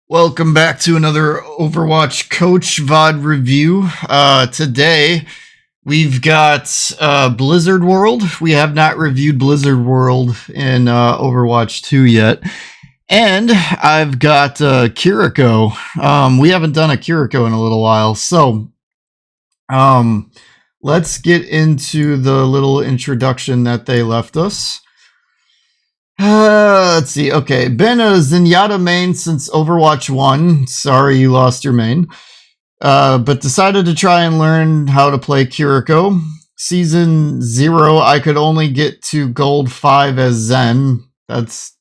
Welcome back to another Overwatch Coach VOD review. Today, we've got Blizzard World. We have not reviewed Blizzard World in Overwatch 2 yet. And I've got Kiriko. We haven't done a Kiriko in a little while. So, let's get into the little introduction that they left us. Let's see. Okay, been a Zenyatta main since Overwatch 1. Sorry you lost your main. But decided to try and learn how to play Kiriko. Season 0, I could only get to Gold 5 as Zen. That's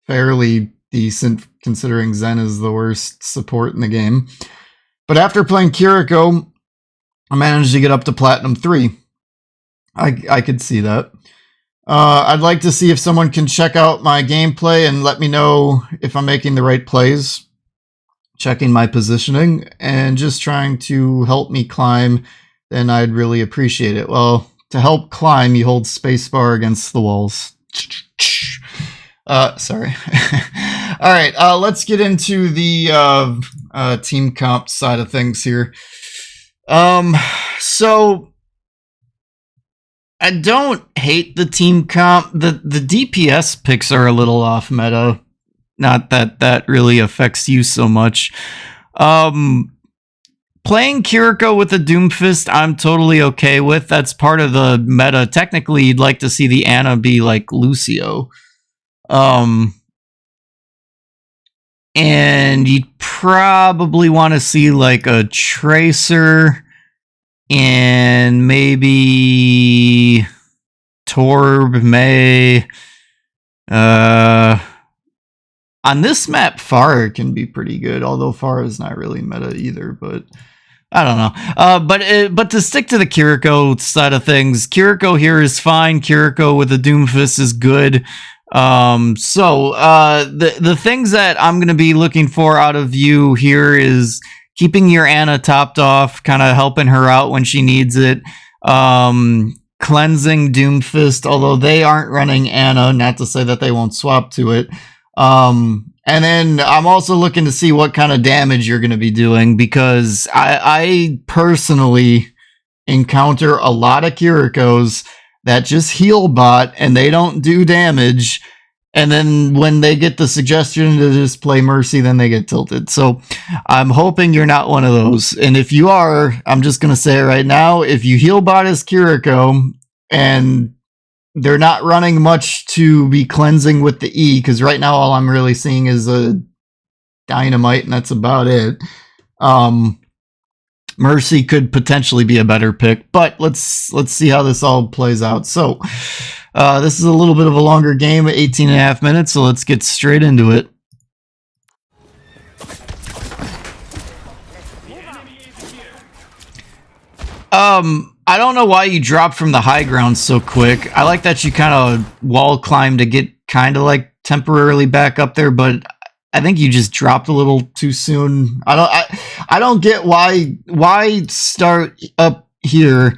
fairly decent considering Zen is the worst support in the game. But after playing Kiriko, I managed to get up to Platinum 3. I could see that. I'd like to see if someone can check out my gameplay and let me know if I'm making the right plays, checking my positioning, and just trying to help me climb, then I'd really appreciate it. Well, to help climb, you hold spacebar against the walls. Sorry. All right, let's get into the team comp side of things here. So I don't hate the team comp. The DPS picks are a little off meta. Not that that really affects you so much. Playing Kiriko with the Doomfist, I'm totally okay with. That's part of the meta. Technically, you'd like to see the Ana be like Lucio. And you'd probably want to see like a Tracer and maybe Torb, May. On this map, Pharah can be pretty good, although Pharah is not really meta either, but I don't know. But to stick to the Kiriko side of things, Kiriko here is fine. Kiriko with the Doomfist is good. The things that I'm going to be looking for out of you here is keeping your Ana topped off, kind of helping her out when she needs it. Cleansing Doomfist, although they aren't running Ana, not to say that they won't swap to it. And then I'm also looking to see what kind of damage you're going to be doing, because I personally encounter a lot of Kirikos that just heal bot and they don't do damage. And then when they get the suggestion to just play Mercy, then they get tilted. So I'm hoping you're not one of those. And if you are, I'm just going to say it right now, if you heal bot as Kiriko and they're not running much to be cleansing with the E, because right now all I'm really seeing is a Dynamite and that's about it. Mercy could potentially be a better pick, but let's see how this all plays out. So this is a little bit of a longer game, 18 and a half minutes, so let's get straight into it. I don't know why you dropped from the high ground so quick. I like that you kind of wall climb to get kind of like temporarily back up there, but I think you just dropped a little too soon. I don't get why start up here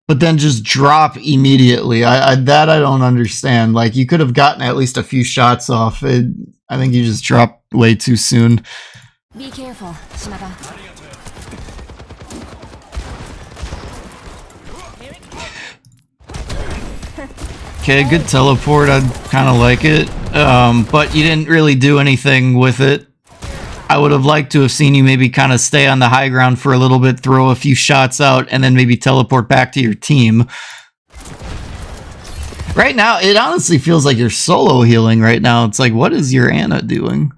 but then just drop immediately. I don't understand. Like, you could have gotten at least a few shots off. I think you just dropped way too soon. Be careful, Shimada. Okay, good teleport. I kind of like it. But you didn't really do anything with it. I would have liked to have seen you maybe kind of stay on the high ground for a little bit, throw a few shots out, and then maybe teleport back to your team. Right now, it honestly feels like you're solo healing right now. It's like, what is your Ana doing?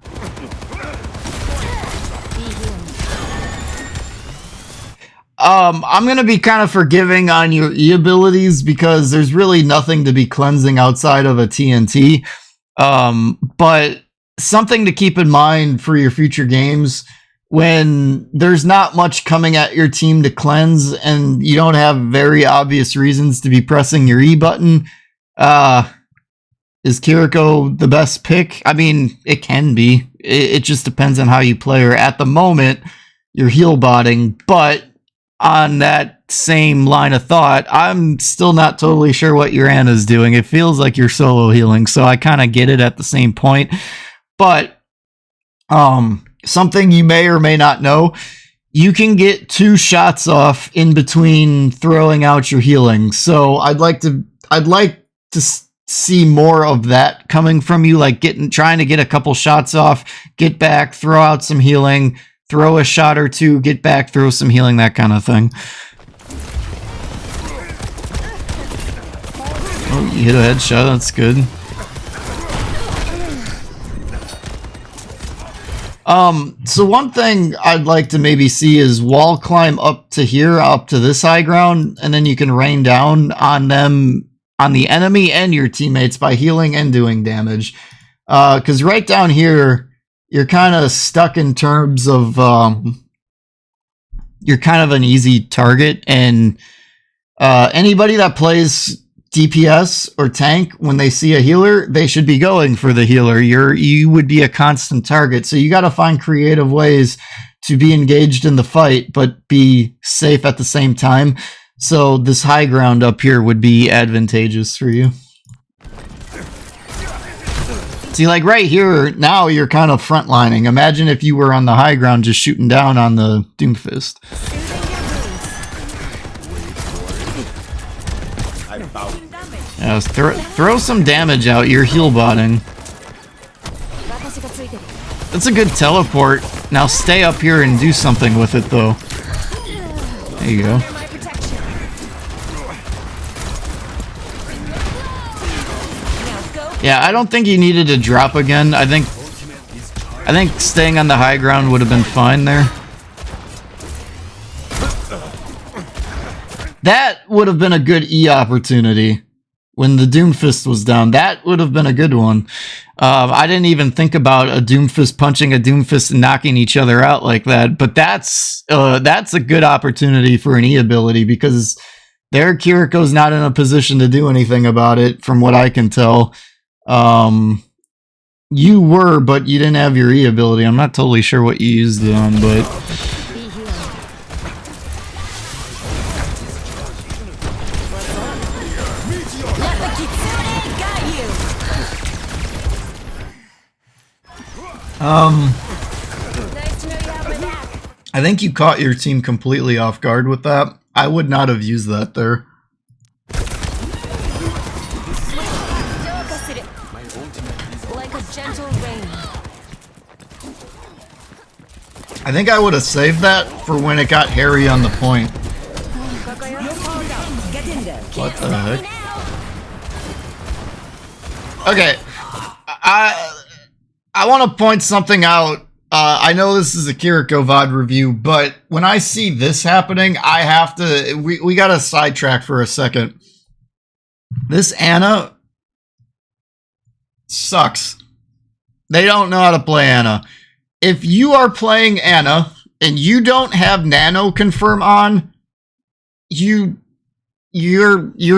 I'm going to be kind of forgiving on your E abilities because there's really nothing to be cleansing outside of a TNT. But something to keep in mind for your future games, when there's not much coming at your team to cleanse and you don't have very obvious reasons to be pressing your E button, is Kiriko the best pick? I mean, it can be. It just depends on how you play her. At the moment, you're heal botting, but on that same line of thought, I'm still not totally sure what your Ana's doing. It feels like you're solo healing, so I kind of get it at the same point. But something you may or may not know, you can get 2 shots off in between throwing out your healing. So I'd like to see more of that coming from you, like trying to get a couple shots off, get back, throw out some healing, throw a shot or 2, get back, throw some healing, that kind of thing. Oh, you hit a headshot, that's good. So one thing I'd like to maybe see is wall climb up to here, up to this high ground, and then you can rain down on them, on the enemy and your teammates by healing and doing damage. Because right down here, you're kind of stuck in terms of, you're kind of an easy target, and anybody that plays DPS or tank, when they see a healer, they should be going for the healer. You would be a constant target, so you got to find creative ways to be engaged in the fight but be safe at the same time. So this high ground up here would be advantageous for you. See, like right here, now you're kind of frontlining. Imagine if you were on the high ground just shooting down on the Doomfist. Yeah, throw some damage out. You're heal botting. That's a good teleport. Now stay up here and do something with it, though. There you go. Yeah, I don't think you needed to drop again. I think staying on the high ground would have been fine there. That would have been a good E opportunity. When the Doomfist was down, that would have been a good one. I didn't even think about a Doomfist punching a Doomfist and knocking each other out like that, but that's a good opportunity for an E ability, because their Kiriko's not in a position to do anything about it, from what I can tell. You were, but you didn't have your E ability. I'm not totally sure what you used it on, but... I think you caught your team completely off guard with that. I would not have used that there. I think I would have saved that for when it got hairy on the point. What the heck? Okay. I want to point something out. I know this is a Kiriko VOD review, but when I see this happening, I have to... We got to sidetrack for a second. This Ana sucks. They don't know how to play Ana. If you are playing Ana and you don't have Nano Confirm on, you're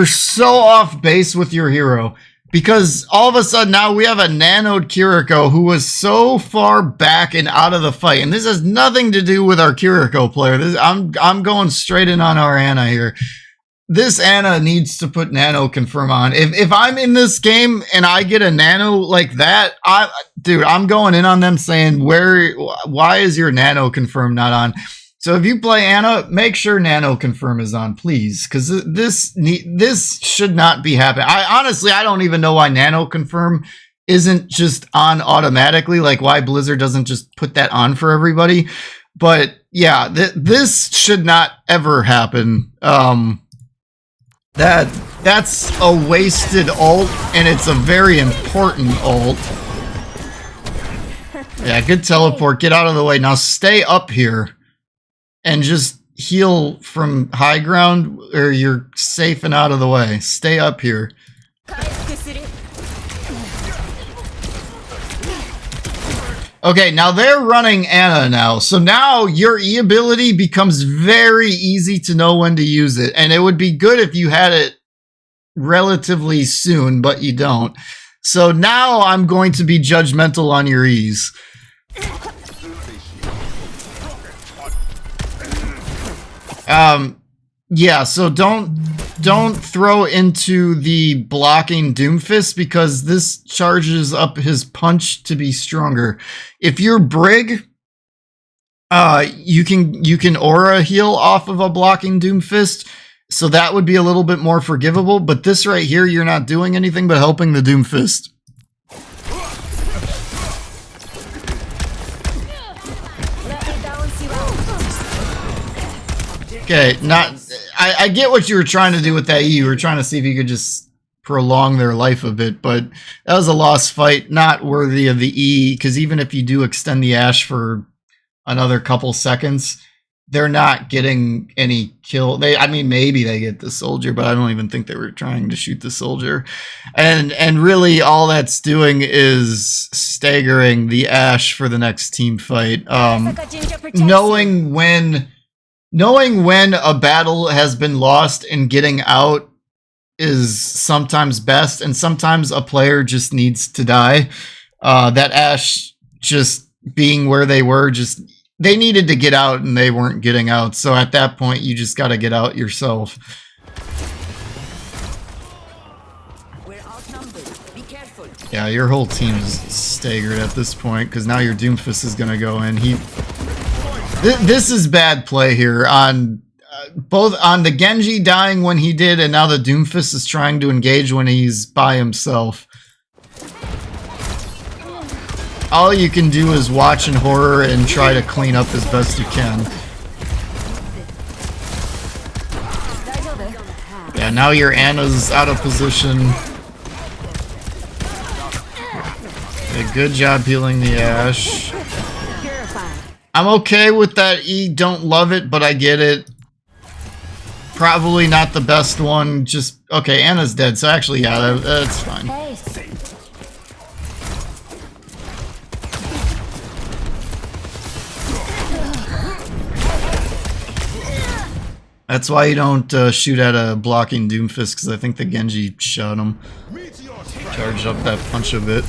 so off base with your hero. Because all of a sudden now we have a nanoed Kiriko who was so far back and out of the fight. And this has nothing to do with our Kiriko player. I'm going straight in on our Ana here. This Ana needs to put Nano Confirm on. If I'm in this game and I get a Nano like that, dude, I'm going in on them saying, why is your Nano Confirm not on? So if you play Ana, make sure Nano Confirm is on, please, because this should not be happening. I don't even know why Nano Confirm isn't just on automatically, like why Blizzard doesn't just put that on for everybody. But yeah, this should not ever happen. That's a wasted ult, and it's a very important ult. Yeah, good teleport. Get out of the way. Now stay up here. And just heal from high ground, or you're safe and out of the way. Stay up here. Okay, now they're running Ana now. So now your E ability becomes very easy to know when to use it. And it would be good if you had it relatively soon, but you don't. So now I'm going to be judgmental on your E's. Yeah, so don't throw into the blocking Doomfist, because this charges up his punch to be stronger. If you're Brig, You can aura heal off of a blocking Doomfist, so that would be a little bit more forgivable. But this right here, you're not doing anything but helping the Doomfist. Okay, I get what you were trying to do with that E. You were trying to see if you could just prolong their life a bit, but that was a lost fight, not worthy of the E, because even if you do extend the Ash for another couple seconds, they're not getting any kill. I mean, maybe they get the soldier, but I don't even think they were trying to shoot the soldier. And really all that's doing is staggering the Ash for the next team fight. Knowing when a battle has been lost and getting out is sometimes best, and sometimes a player just needs to die. That Ash just being where they were, just they needed to get out and they weren't getting out. So at that point, you just got to get out yourself. We're outnumbered. Be careful. Yeah, your whole team is staggered at this point because now your Doomfist is going to go in. This is bad play here on both on the Genji dying when he did, and now the Doomfist is trying to engage when he's by himself. All you can do is watch in horror and try to clean up as best you can. Yeah, now your Anna's out of position. Yeah, good job healing the Ash. I'm okay with that E, don't love it, but I get it. Probably not the best one, just... Okay, Anna's dead, so actually, yeah, that's fine. That's why you don't shoot at a blocking Doomfist, because I think the Genji shot him. Charged up that punch a bit.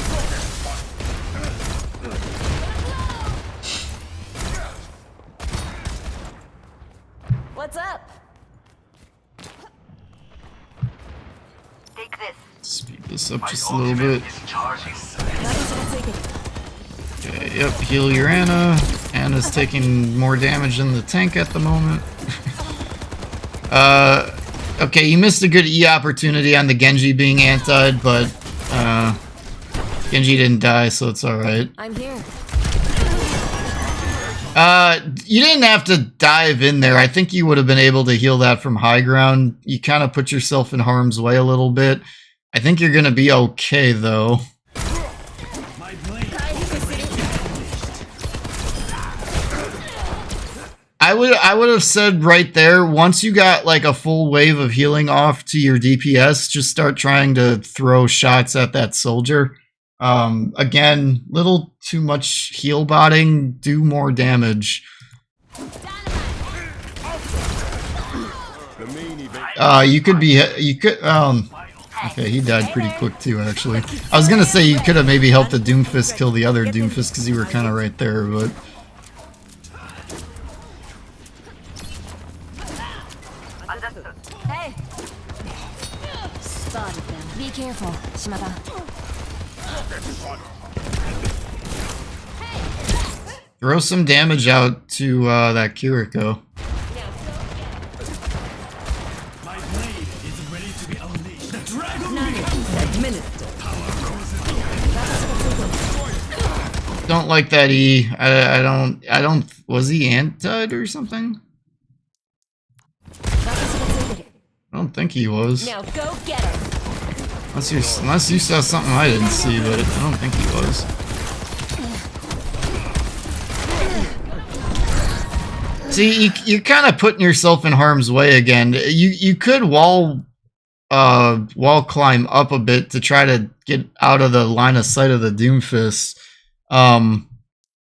What's up? Speed this up just a little bit. Okay, yep, heal your Anna. Anna's taking more damage than the tank at the moment. Okay, you missed a good E opportunity on the Genji being anti'd, but Genji didn't die, so it's alright. I'm here. You didn't have to dive in there. I think you would have been able to heal that from high ground. You kind of put yourself in harm's way a little bit. I think you're gonna be okay, though. I would have said right there, once you got like a full wave of healing off to your DPS, just start trying to throw shots at that soldier. Again, little too much heal botting, do more damage. You could okay, he died pretty quick too, actually. I was gonna say you could have maybe helped the Doomfist kill the other Doomfist because you were kind of right there, but... Hey. Spotted them. Be careful, Shimada. Throw some damage out to that Kiriko. My blade is ready to be unleashed. The dragon Don't like that E. I don't. Was he anti-ed or something? I don't think he was. Now go get her. Unless you saw something I didn't see, but I don't think he was. See, you're kind of putting yourself in harm's way again. You could wall climb up a bit to try to get out of the line of sight of the Doomfist.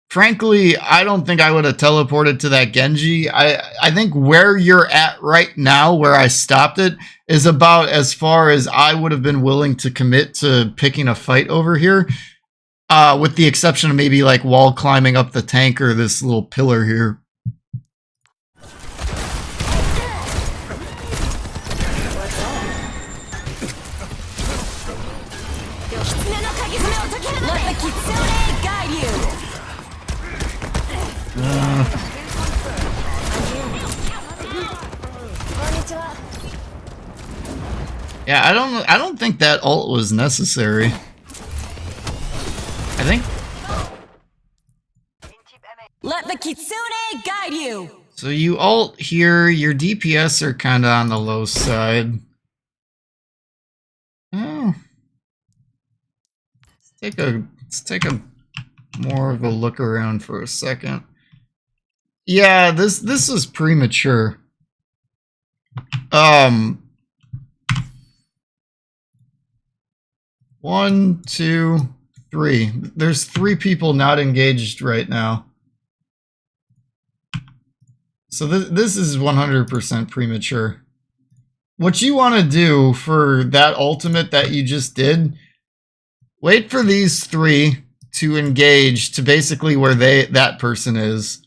Frankly, I don't think I would have teleported to that Genji. I think where you're at right now, where I stopped it, is about as far as I would have been willing to commit to picking a fight over here. With the exception of maybe like wall climbing up the tank or this little pillar here. Let the Kitsune guide you. Yeah, I don't think that ult was necessary. I think Let the Kitsune guide you! so. You ult here, your DPS are kind of on the low side. Oh. Let's take a more of a look around for a second. Yeah, this is premature. 1, 2, 3. There's 3 people not engaged right now. So this is 100% premature. What you want to do for that ultimate that you just did, wait for these 3 to engage to basically where that person is,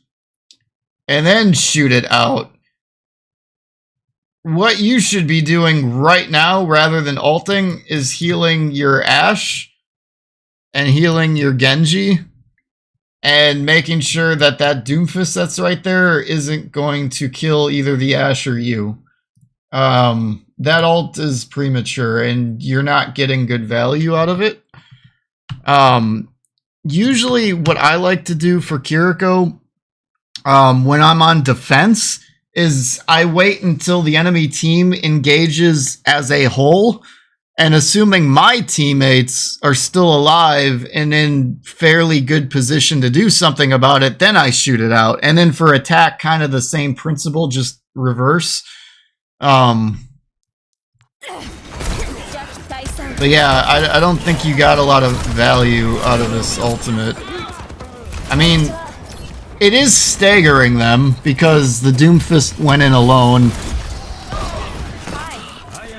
and then shoot it out. What you should be doing right now, rather than ulting, is healing your Ashe and healing your Genji, and making sure that that Doomfist that's right there isn't going to kill either the Ashe or you. That ult is premature, and you're not getting good value out of it. Usually what I like to do for Kiriko, when I'm on defense, is I wait until the enemy team engages as a whole, and assuming my teammates are still alive and in fairly good position to do something about it, then I shoot it out. And then for attack, kind of the same principle, just reverse. But yeah, I don't think you got a lot of value out of this ultimate. I mean, it is staggering them because the Doomfist went in alone,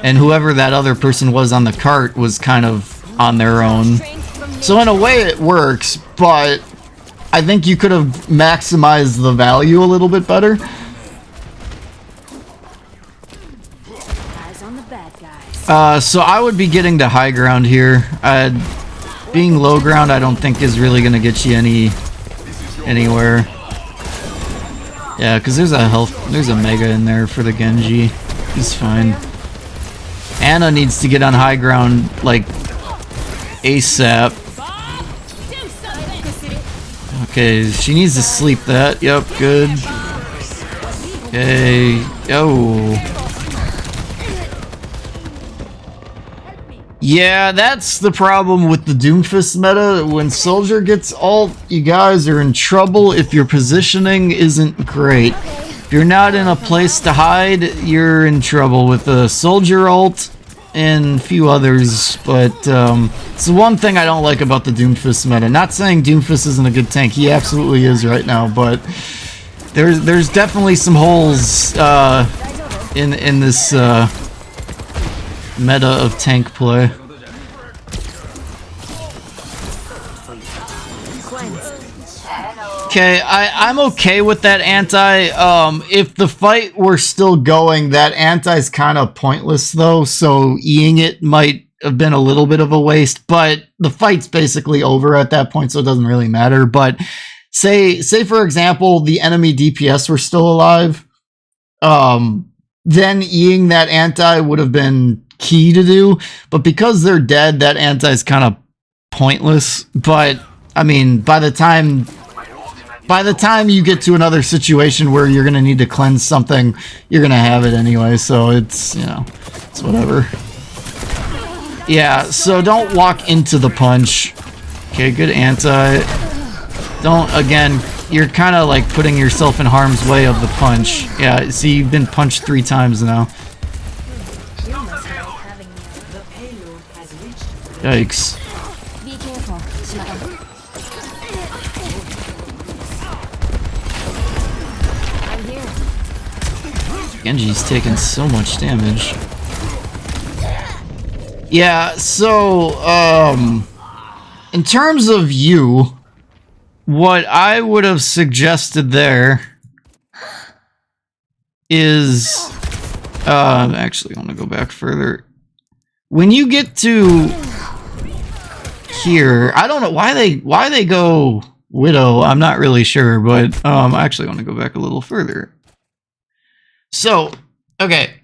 and whoever that other person was on the cart was kind of on their own. So in a way it works, but I think you could have maximized the value a little bit better. Eyes on the bad guys. So I would be getting to high ground here. Being low ground I don't think is really going to get you anywhere. Yeah, because there's a Mega in there for the Genji. He's fine. Ana needs to get on high ground, like, ASAP. Okay, she needs to sleep that. Yep, good. Okay. Oh. Yeah, that's the problem with the Doomfist meta. When Soldier gets ult, you guys are in trouble if your positioning isn't great. If you're not in a place to hide, you're in trouble with the Soldier ult and a few others, but it's the one thing I don't like about the Doomfist meta. Not saying Doomfist isn't a good tank, he absolutely is right now, but there's definitely some holes in this meta of tank play. Okay, I'm okay with that anti. If the fight were still going, that anti's kind of pointless though, so Eing it might have been a little bit of a waste, but the fight's basically over at that point, so it doesn't really matter. But say for example, the enemy DPS were still alive, then Eing that anti would have been key to do, but because they're dead, that anti is kind of pointless. But I mean, by the time you get to another situation where you're gonna need to cleanse something, you're gonna have it anyway, so it's, you know, it's whatever. Yeah, so don't walk into the punch. Okay, good anti. Don't, again, you're kind of like putting yourself in harm's way of the punch. Yeah, see, you've been punched 3 times now. Yikes. Be careful, Shimada. I'm here. Genji's taking so much damage. Yeah, so, in terms of you, what I would have suggested there is, actually, I want to go back further. When you get to here, I don't know why they go Widow. I'm not really sure, but I actually want to go back a little further. So, okay.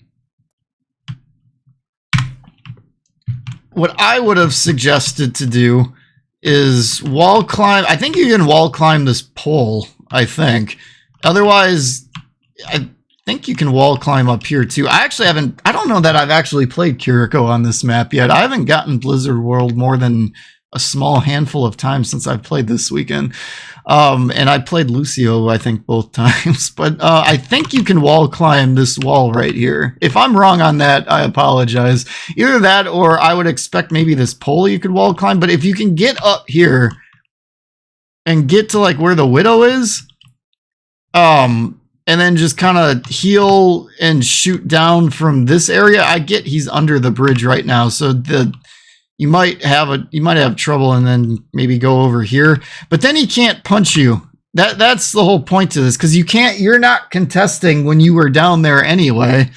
what I would have suggested to do is wall climb. I think you can wall climb this pole, I think. Otherwise, I think you can wall climb up here too. I don't know that I've actually played Kiriko on this map yet. I haven't gotten Blizzard World more than a small handful of times since I've played this weekend. And I played Lucio, I think, both times. But I think you can wall climb this wall right here. If I'm wrong on that, I apologize. Either that or I would expect maybe this pole you could wall climb. But if you can get up here and get to like where the Widow is, and then just kind of heal and shoot down from this area. I get he's under the bridge right now, so you might have trouble and then maybe go over here, but then he can't punch you. That's the whole point to this, because you're not contesting when you were down there anyway,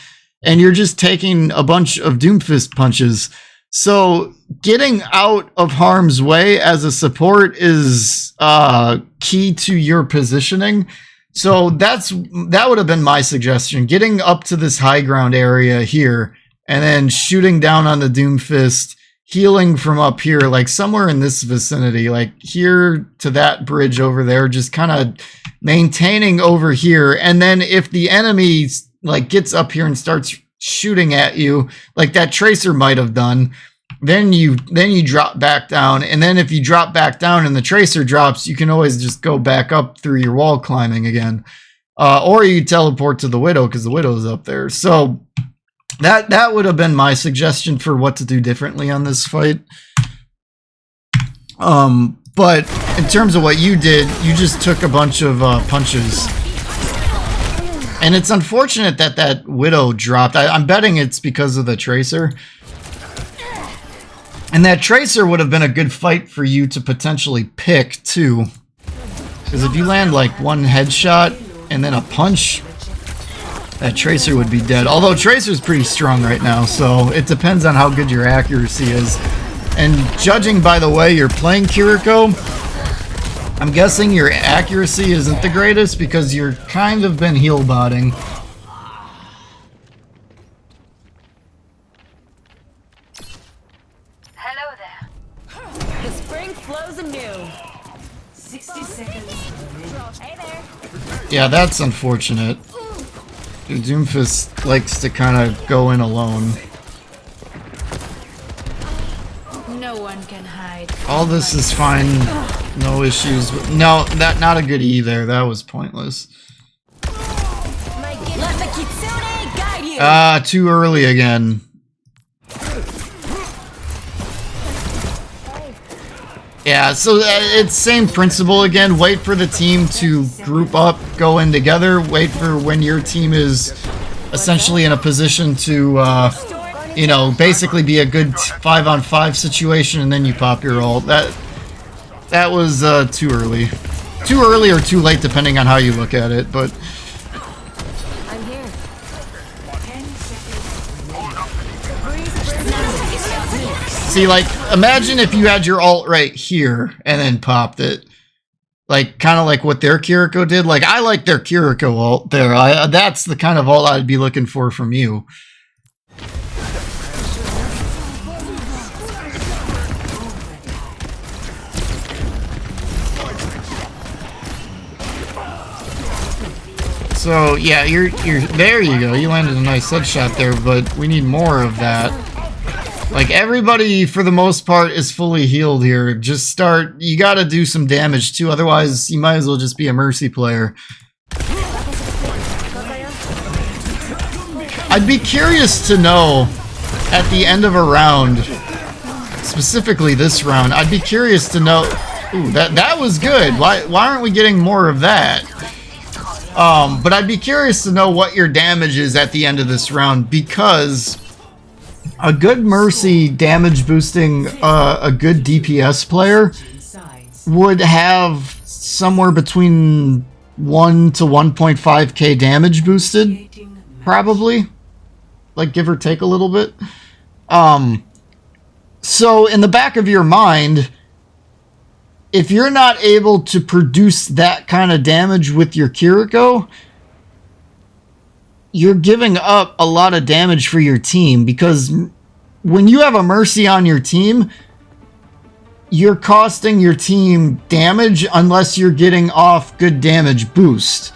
and you're just taking a bunch of Doomfist punches. So getting out of harm's way as a support is key to your positioning. So that would have been my suggestion, getting up to this high ground area here and then shooting down on the Doomfist, healing from up here, like somewhere in this vicinity, like here to that bridge over there, just kind of maintaining over here. And then if the enemy like gets up here and starts shooting at you, like that Tracer might have done, then you drop back down. And then if you drop back down and the Tracer drops, you can always just go back up through your wall climbing again. Or you teleport to the Widow because the Widow's up there. So that would have been my suggestion for what to do differently on this fight. But in terms of what you did, you just took a bunch of punches. And it's unfortunate that Widow dropped. I'm betting it's because of the Tracer. And that Tracer would have been a good fight for you to potentially pick, too. Because if you land, like, one headshot and then a punch, that Tracer would be dead. Although Tracer's pretty strong right now, so it depends on how good your accuracy is. And judging by the way you're playing Kiriko, I'm guessing your accuracy isn't the greatest because you're kind of been heal botting. The spring flows anew. 60 seconds. Hey there. Yeah, that's unfortunate. Dude, Doomfist likes to kind of go in alone. No one can hide. All this is fine. No issues. No, not a good E there. That was pointless. Let the Kitsune guide you. Too early again. Yeah, so it's same principle again. Wait for the team to group up, go in together. Wait for when your team is essentially in a position to, you know, basically be a good 5-on-5 situation, and then you pop your ult. That was too early. Too early or too late, depending on how you look at it, but... I'm here. See, like, imagine if you had your ult right here and then popped it. Like, kind of like what their Kiriko did. Like, I like their Kiriko ult there. That's the kind of ult I'd be looking for from you. So, yeah, you're there you go. You landed a nice headshot there, but we need more of that. Like, everybody, for the most part, is fully healed here. Just start... You gotta do some damage, too. Otherwise, you might as well just be a Mercy player. I'd be curious to know, at the end of a round, specifically this round, I'd be curious to know... Ooh, that was good. Why aren't we getting more of that? But I'd be curious to know what your damage is at the end of this round, because... A good Mercy damage boosting a good DPS player would have somewhere between 1 to 1.5k damage boosted, probably, like give or take a little bit. So in the back of your mind, if you're not able to produce that kind of damage with your Kiriko, you're giving up a lot of damage for your team, because when you have a Mercy on your team, you're costing your team damage unless you're getting off good damage boost.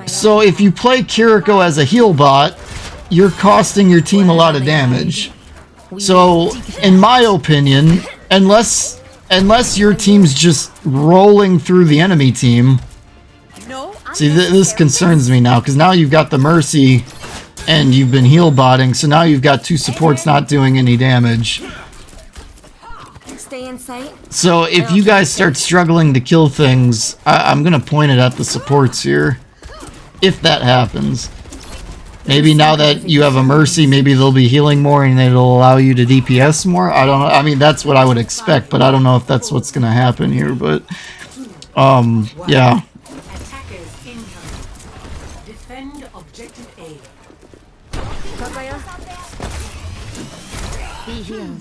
So if you play Kiriko as a heal bot, you're costing your team a lot of damage. So, in my opinion, unless your team's just rolling through the enemy team... See, this concerns me now, because now you've got the Mercy, and you've been heal botting, so now you've got two supports not doing any damage. Stay in sight. So if you guys start struggling to kill things, I'm going to point it at the supports here. If that happens. Maybe now that you have a Mercy, maybe they'll be healing more and it'll allow you to DPS more. I don't know. I mean, that's what I would expect, but I don't know if that's what's going to happen here. But, yeah. Attackers incoming. Defend objective A. Be healed.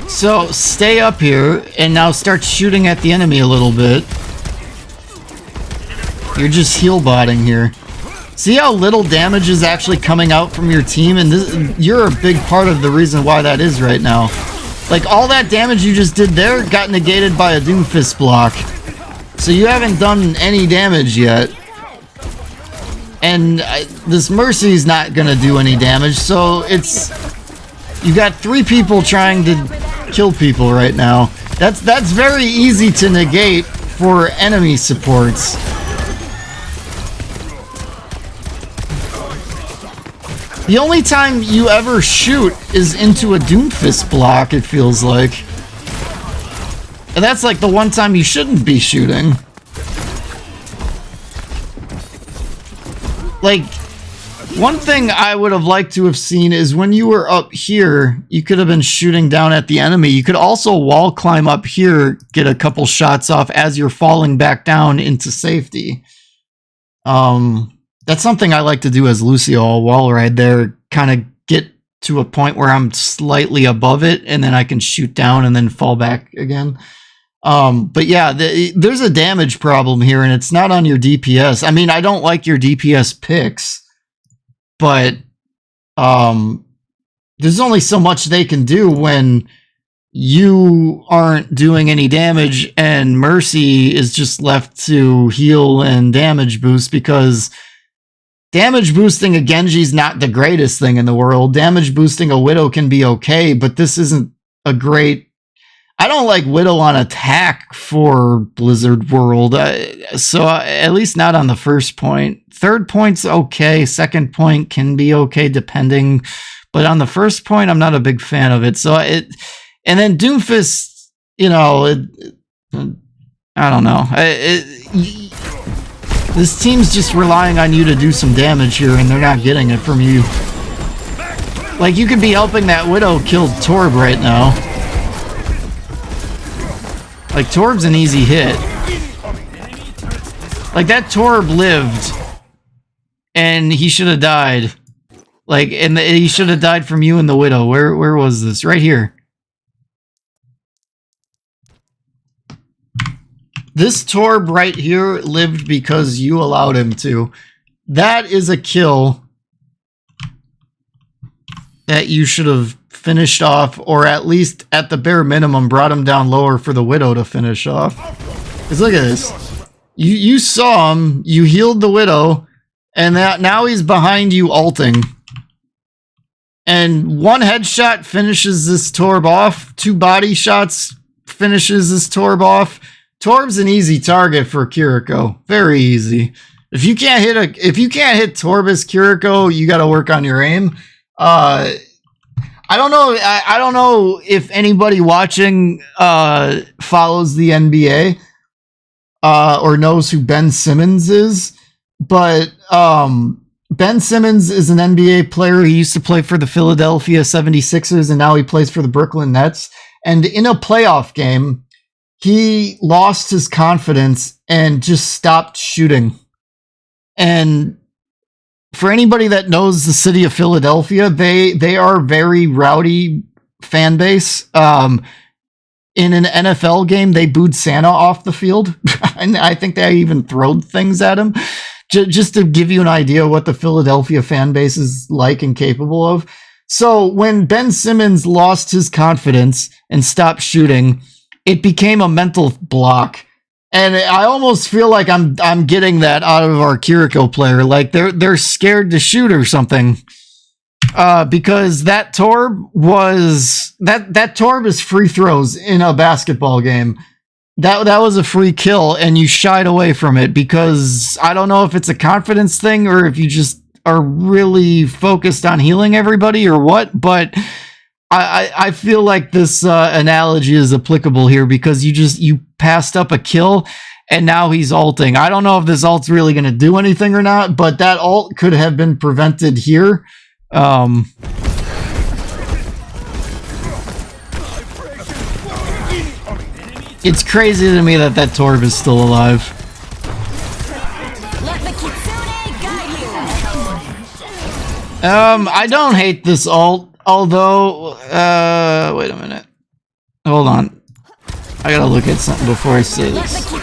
So, stay up here, and now start shooting at the enemy a little bit. You're just heal botting here. See how little damage is actually coming out from your team? And you're a big part of the reason why that is right now. Like, all that damage you just did there got negated by a Doomfist block. So you haven't done any damage yet. And this Mercy's not gonna do any damage, so it's... You got 3 people trying to kill people right now. That's very easy to negate for enemy supports. The only time you ever shoot is into a Doomfist block, it feels like. And that's like the one time you shouldn't be shooting. Like, one thing I would have liked to have seen is when you were up here, you could have been shooting down at the enemy. You could also wall climb up here, get a couple shots off as you're falling back down into safety. That's something I like to do as Lucio. I'll wall ride there, kind of get to a point where I'm slightly above it, and then I can shoot down and then fall back again. But yeah, there's a damage problem here, and it's not on your DPS. I mean, I don't like your DPS picks. But there's only so much they can do when you aren't doing any damage and Mercy is just left to heal and damage boost, because damage boosting a Genji is not the greatest thing in the world. Damage boosting a Widow can be okay, but this isn't a great... I don't like Widow on attack for Blizzard World, so at least not on the first point. Third point's okay, second point can be okay depending, but on the first point, I'm not a big fan of it. So and then Doomfist, you know, I don't know. This team's just relying on you to do some damage here, and they're not getting it from you. Like, you could be helping that Widow kill Torb right now. Like, Torb's an easy hit. Like, that Torb lived, and he should have died. Like, and he should have died from you and the Widow. Where was this? Right here. This Torb right here lived because you allowed him to. That is a kill that you should have finished off, or at least at the bare minimum brought him down lower for the Widow to finish off. Because look at this. You saw him, you healed the Widow, and now he's behind you ulting. And one headshot finishes this Torb off. 2 body shots finishes this Torb off. Torb's an easy target for Kiriko. Very easy. If you can't hit Torb as Kiriko, you got to work on your aim. I don't know. I don't know if anybody watching follows the NBA or knows who Ben Simmons is, but Ben Simmons is an NBA player. He used to play for the Philadelphia 76ers, and now he plays for the Brooklyn Nets. And in a playoff game, he lost his confidence and just stopped shooting. And for anybody that knows the city of Philadelphia, they are very rowdy fan base. in an NFL game, they booed Santa off the field. And I think they even throwed things at him. Just to give you an idea what the Philadelphia fan base is like and capable of. So when Ben Simmons lost his confidence and stopped shooting, it became a mental block. And I almost feel like I'm getting that out of our Kiriko player. Like they're scared to shoot or something. Because that Torb was that Torb is free throws in a basketball game. That was a free kill, and you shied away from it because I don't know if it's a confidence thing or if you just are really focused on healing everybody or what, but I feel like this analogy is applicable here because you passed up a kill and now he's ulting. I don't know if this ult's really going to do anything or not, but that ult could have been prevented here. It's crazy to me that Torb is still alive. Let the kitsune guide you. I don't hate this ult, although, wait a minute. Hold on. I gotta look at something before I say Let the this. kitsune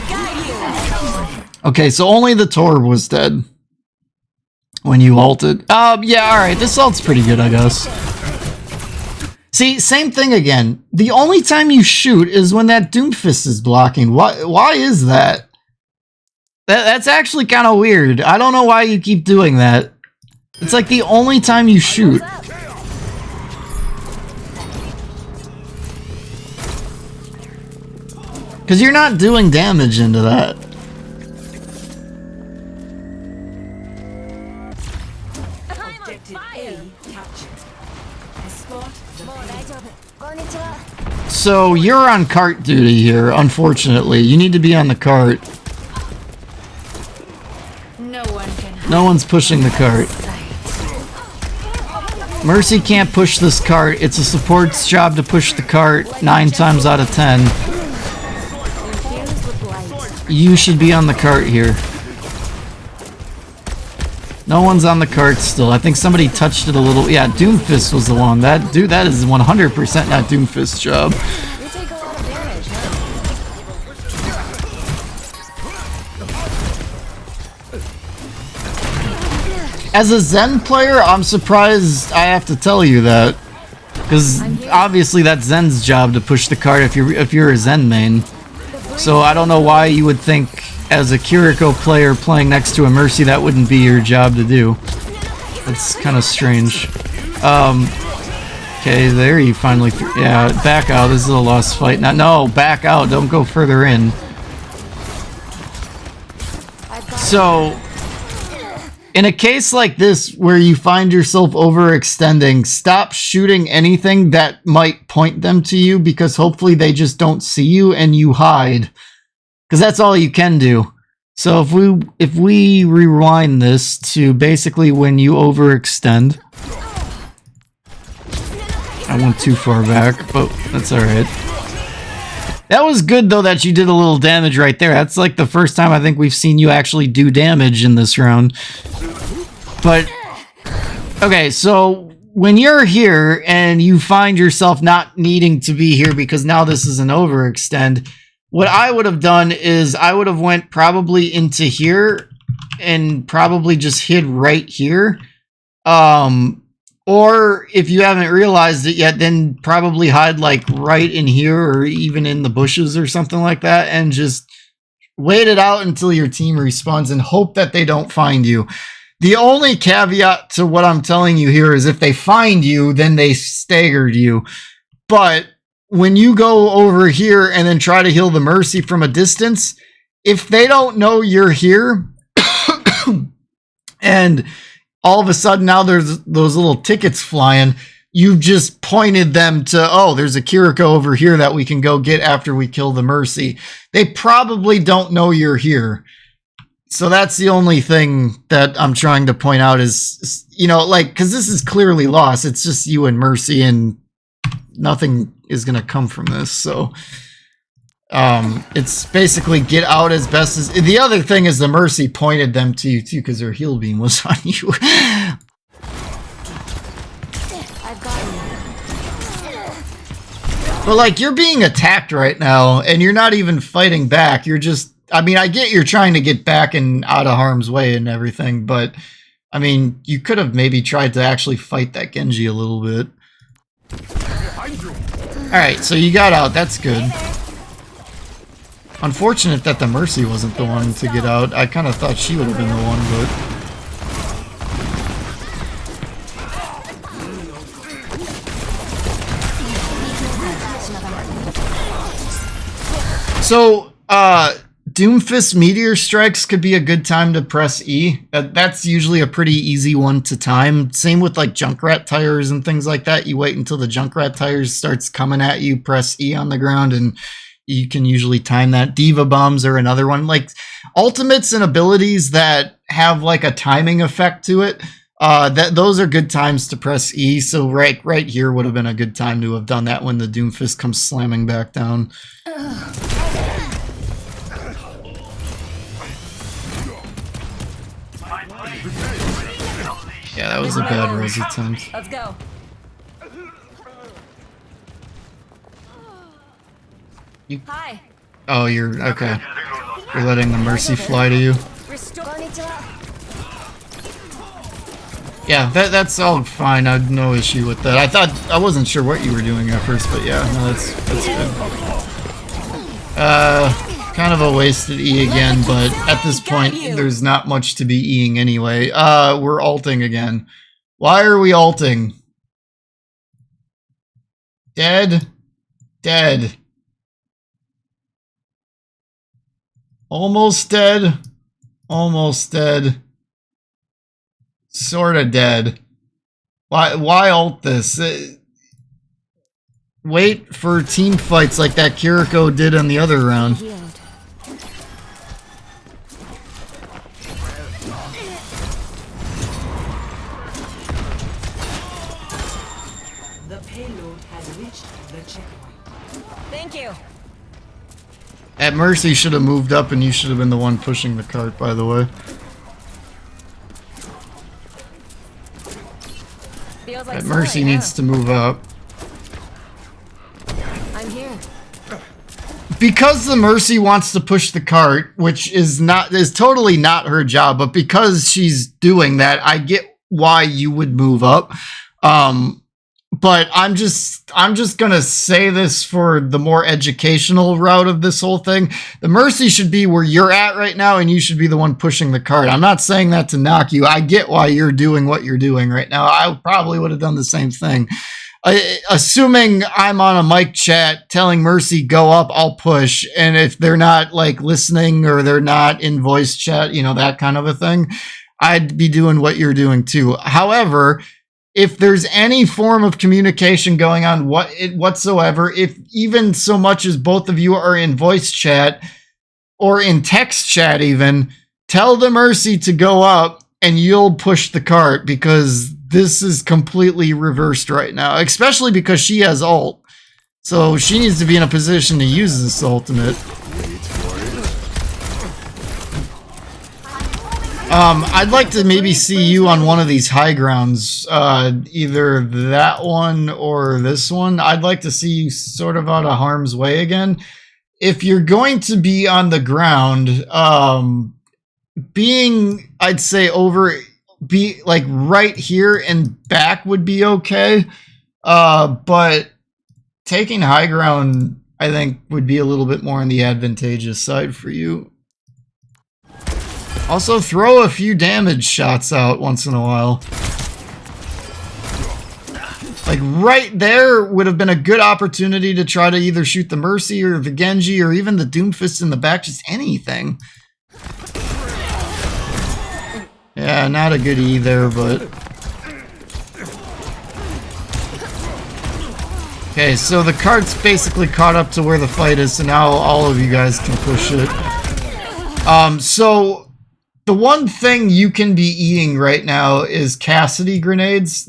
guide you. Okay, so only the Torb was dead when you ulted. Yeah, alright, this ult's pretty good, I guess. See, same thing again. The only time you shoot is when that Doomfist is blocking. Why is that? That's actually kind of weird. I don't know why you keep doing that. It's like the only time you shoot. Because you're not doing damage into that. Objective A captured. Escort the So you're on cart duty here, unfortunately. You need to be on the cart. No one can hide. No one's pushing the cart. Mercy can't push this cart. It's a support's job to push the cart 9 times out of 10. You should be on the cart here. No one's on the cart still. I think somebody touched it a little. Yeah, Doomfist was the one. That is 100% not Doomfist's job. You take a lot of damage, huh? As a Zen player, I'm surprised I have to tell you that. Because obviously that's Zen's job to push the cart if you're a Zen main. So I don't know why you would think as a Kiriko player playing next to a Mercy that wouldn't be your job to do. That's kind of strange. Okay, there you finally... Yeah, back out. This is a lost fight. No, back out. Don't go further in. So, in a case like this where you find yourself overextending, stop shooting anything that might point them to you because hopefully they just don't see you and you hide. Because that's all you can do. So if we rewind this to basically when you overextend. I went too far back, but that's alright. That was good though that you did a little damage right there. That's like the first time I think we've seen you actually do damage in this round. But, okay, so when you're here and you find yourself not needing to be here because now this is an overextend, what I would have done is I would have went probably into here and probably just hid right here. Or if you haven't realized it yet, then probably hide like right in here or even in the bushes or something like that and just wait it out until your team respawns and hope that they don't find you. The only caveat to what I'm telling you here is if they find you, then they staggered you. But when you go over here and then try to heal the Mercy from a distance, if they don't know you're here and all of a sudden now there's those little tickets flying, you've just pointed them to, oh, there's a Kiriko over here that we can go get after we kill the Mercy. They probably don't know you're here. So that's the only thing that I'm trying to point out is, you know, like, because this is clearly lost. It's just you and Mercy and nothing is going to come from this. So it's basically get out as best as... The other thing is the Mercy pointed them to you too because their heal beam was on you. I've got you. But like, you're being attacked right now, and you're not even fighting back. You're just, I mean, I get you're trying to get back and out of harm's way and everything, but I mean, you could have maybe tried to actually fight that Genji a little bit. Alright, so you got out. That's good. Unfortunate that the Mercy wasn't the one to get out. I kind of thought she would have been the one, but... So, Doomfist Meteor Strikes could be a good time to press E. That's usually a pretty easy one to time. Same with like Junkrat tires and things like that. You wait until the Junkrat tires starts coming at you, press E on the ground, and you can usually time that. Diva Bombs are another one. Like ultimates and abilities that have like a timing effect to it. Those are good times to press E. So right here would have been a good time to have done that when the Doomfist comes slamming back down. Yeah, that was a bad res attempt. Let's go. Hi. Oh, you're okay. You're letting the Mercy fly to you. Yeah, that's all fine. I had no issue with that. I wasn't sure what you were doing at first, but yeah, no, that's good. Kind of a wasted E again, but at this point, there's not much to be E-ing anyway. We're ulting again. Why are we ulting? Dead. Dead. Almost dead. Almost dead. Sorta dead. Why ult this? Wait for team fights like that Kiriko did in the other round. That Mercy should have moved up and you should have been the one pushing the cart, by the way. That Mercy needs to move up. I'm here. Because the Mercy wants to push the cart, which is totally not her job, but because she's doing that, I get why you would move up. But I'm just gonna say this for the more educational route of this whole thing. The Mercy should be where you're at right now, and you should be the one pushing the cart. I'm not saying that to knock you. I get why you're doing what you're doing right now. I probably would have done the same thing. Assuming I'm on a mic chat telling Mercy go up, I'll push. And if they're not like listening or they're not in voice chat, you know, that kind of a thing, I'd be doing what you're doing too. However, if there's any form of communication going on whatsoever, if even so much as both of you are in voice chat or in text chat even, tell the Mercy to go up and you'll push the cart, because this is completely reversed right now, especially because she has ult. So she needs to be in a position to use this ultimate. I'd like to maybe see you on one of these high grounds, either that one or this one. I'd like to see you sort of out of harm's way again. If you're going to be on the ground, being, I'd say be like right here and back would be okay. But taking high ground, I think, would be a little bit more on the advantageous side for you. Also, throw a few damage shots out once in a while. Like, right there would have been a good opportunity to try to either shoot the Mercy or the Genji or even the Doomfist in the back, just anything. Yeah, not a good E there, but... Okay, so the cart's basically caught up to where the fight is, so now all of you guys can push it. So... the one thing you can be eating right now is Cassidy grenades.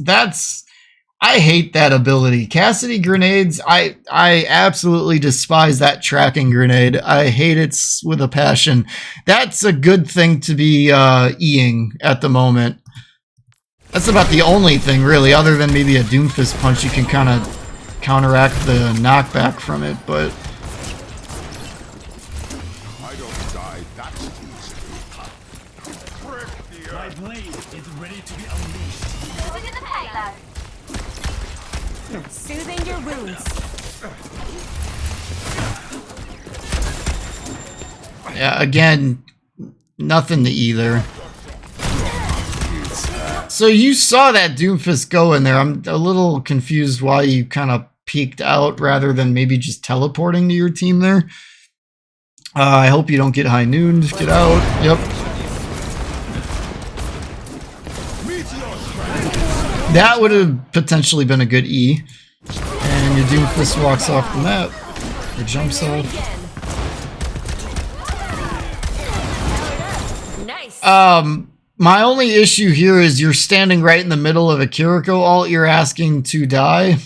I hate that ability. Cassidy grenades, I absolutely despise that tracking grenade. I hate it with a passion. That's a good thing to be eating at the moment. That's about the only thing, really, other than maybe a Doomfist punch you can kind of counteract the knockback from it, but I don't die that easily. My blade is ready to be unleashed. Soothing your wounds. yeah, again, nothing to either. So you saw that Doomfist go in there. I'm a little confused why you kind of peeked out rather than maybe just teleporting to your team there. I hope you don't get high nooned. Get out. Yep. That would have potentially been a good E. And your Doomfist walks off the map. Or jumps off. Nice. My only issue here is you're standing right in the middle of a Kiriko ult. You're asking to die.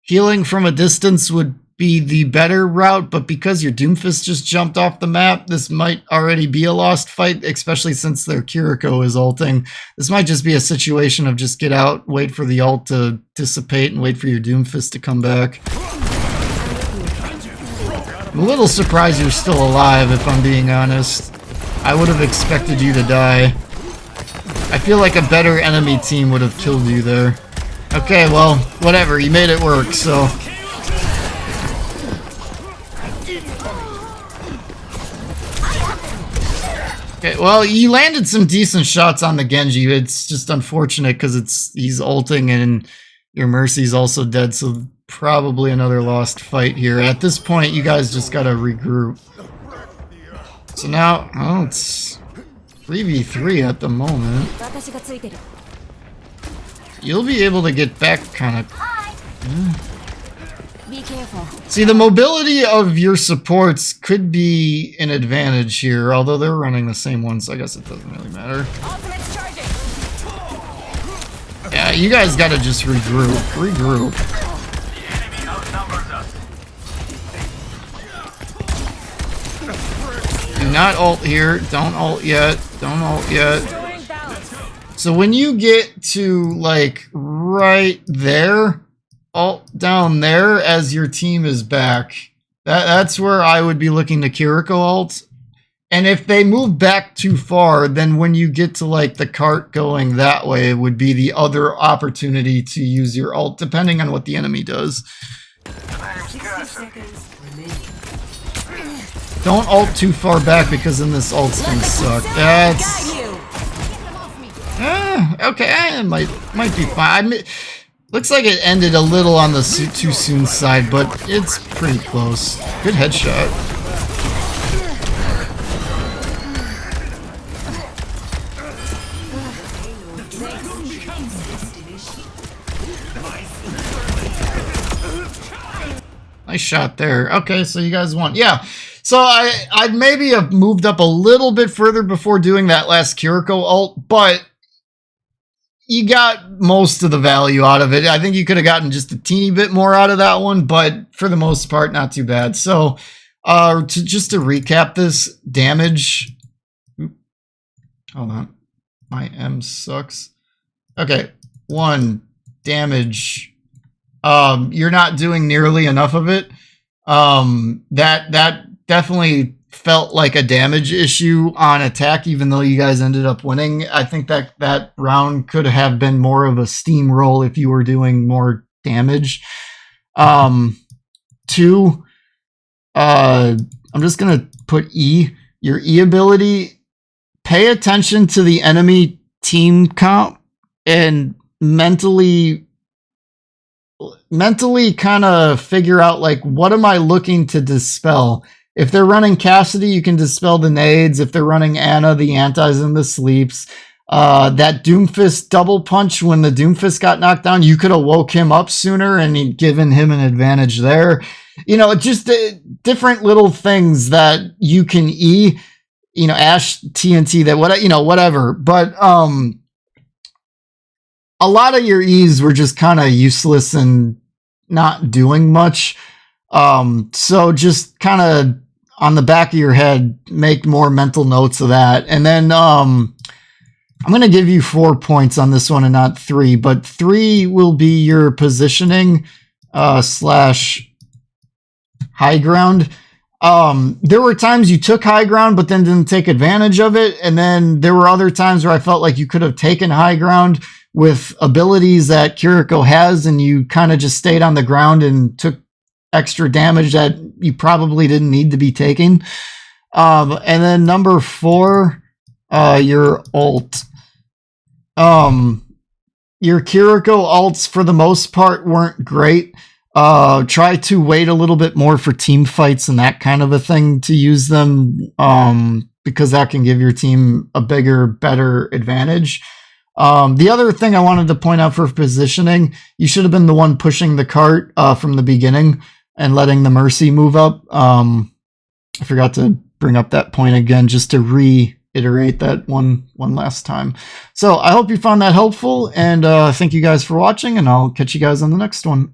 Healing from a distance would be the better route, but because your Doomfist just jumped off the map, this might already be a lost fight, especially since their Kiriko is ulting. This might just be a situation of just get out, wait for the ult to dissipate, and wait for your Doomfist to come back. I'm a little surprised you're still alive, if I'm being honest. I would have expected you to die. I feel like a better enemy team would have killed you there. Okay, well, whatever. You made it work, so... Okay, well, you landed some decent shots on the Genji. It's just unfortunate because he's ulting and your Mercy's also dead, so probably another lost fight here. At this point, you guys just gotta regroup. So now, oh, it's 3v3 at the moment. You'll be able to get back kind of... Be careful. See, the mobility of your supports could be an advantage here, although they're running the same ones, so I guess it doesn't really matter. Ultimate's charging. Yeah, you guys gotta just regroup. Regroup. Do not ult here. Don't ult yet. Don't ult yet. So when you get to, like, right there, ult down there as your team is back, that's where I would be looking to Kiriko ult. And if they move back too far, then when you get to, like, the cart going that way, would be the other opportunity to use your ult, depending on what the enemy does. 60 seconds remaining. Don't ult too far back because then this ult's gonna suck. That's... okay, it might be fine. Looks like it ended a little on the too soon side, but it's pretty close. Good headshot. Nice shot there. Okay, so you guys won. Yeah. So I'd maybe have moved up a little bit further before doing that last Kiriko ult, but you got most of the value out of it. I think you could have gotten just a teeny bit more out of that one, but for the most part, not too bad. So just to recap this, damage... Hold on. My M sucks. Okay. 1, damage. You're not doing nearly enough of it. That definitely felt like a damage issue on attack, even though you guys ended up winning. I think that round could have been more of a steamroll if you were doing more damage. 2, I'm just gonna put E. Your E ability, pay attention to the enemy team comp and mentally kind of figure out, like, what am I looking to dispel? If they're running Cassidy, you can dispel the nades. If they're running Anna, the antis and the sleeps. That Doomfist double punch, when the Doomfist got knocked down, you could have woke him up sooner and he'd given him an advantage there. You know, just different little things that you can E, you know, Ash TNT, that whatever. But a lot of your E's were just kind of useless and not doing much. So just kind of on the back of your head, make more mental notes of that. And then I'm going to give you 4 points on this one and not 3, but 3 will be your positioning slash high ground. There were times you took high ground, but then didn't take advantage of it. And then there were other times where I felt like you could have taken high ground with abilities that Kiriko has, and you kind of just stayed on the ground and took extra damage that you probably didn't need to be taking. And then number 4, your ult. Your Kiriko ults for the most part weren't great. Try to wait a little bit more for team fights and that kind of a thing to use them, because that can give your team a bigger, better advantage. The other thing I wanted to point out for positioning, you should have been the one pushing the cart from the beginning and letting the Mercy move up. I forgot to bring up that point again just to reiterate that one last time. So I hope you found that helpful, and thank you guys for watching, and I'll catch you guys on the next one.